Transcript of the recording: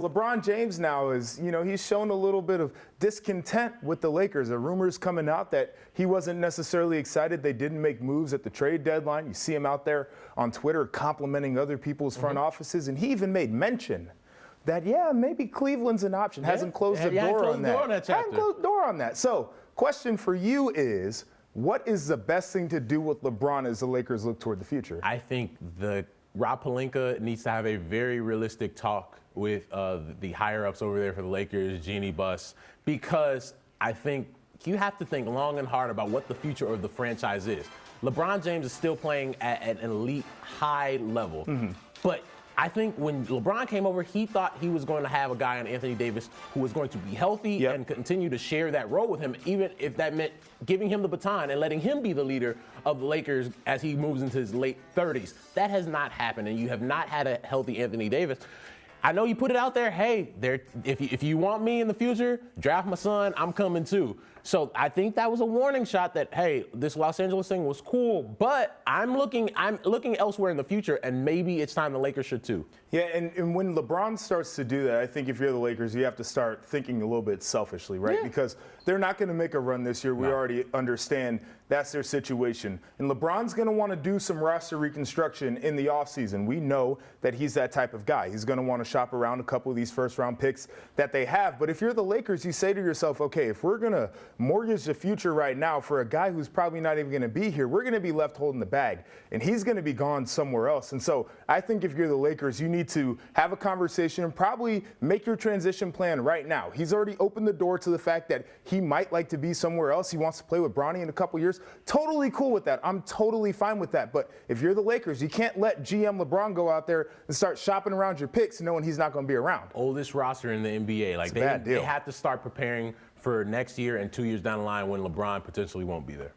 LeBron James now is, he's shown a little bit of discontent with the Lakers. There are rumors coming out that he wasn't necessarily excited they didn't make moves at the trade deadline. You see him out there on Twitter complimenting other people's front offices, and he even made mention that, maybe Cleveland's an option. Hasn't closed the door on that. Hasn't closed the door on that. So, question for you is, what is the best thing to do with LeBron as the Lakers look toward the future? I think Rob Pelinka needs to have a very realistic talk with the higher-ups over there for the Lakers, Jeannie Buss, because I think you have to think long and hard about what the future of the franchise is. LeBron James is still playing at an elite high level, but I think when LeBron came over, he thought he was going to have a guy in Anthony Davis who was going to be healthy and continue to share that role with him, even if that meant giving him the baton and letting him be the leader of the Lakers as he moves into his late 30s. That has not happened, and you have not had a healthy Anthony Davis. I know you put it out there, hey, if you want me in the future, draft my son, I'm coming too. So I think that was a warning shot that, hey, this Los Angeles thing was cool, but I'm looking elsewhere in the future, and maybe it's time the Lakers should too. Yeah, and when LeBron starts to do that, I think if you're the Lakers, you have to start thinking a little bit selfishly, right? Yeah. Because they're not going to make a run this year. We already understand that's their situation. And LeBron's going to want to do some roster reconstruction in the offseason. We know that he's that type of guy. He's going to want to shop around a couple of these first-round picks that they have. But if you're the Lakers, you say to yourself, okay, if we're going to mortgage the future right now for a guy who's probably not even going to be here, we're going to be left holding the bag, and he's going to be gone somewhere else. And so I think if you're the Lakers, you need to have a conversation and probably make your transition plan right now. He's already opened the door to the fact that he might like to be somewhere else. He wants to play with Bronny in a couple years. Totally cool with that. I'm totally fine with that. But if you're the Lakers, you can't let GM LeBron go out there and start shopping around your picks knowing he's not going to be around. Oldest roster in the NBA. Like they have to start preparing for next year and 2 years down the line when LeBron potentially won't be there.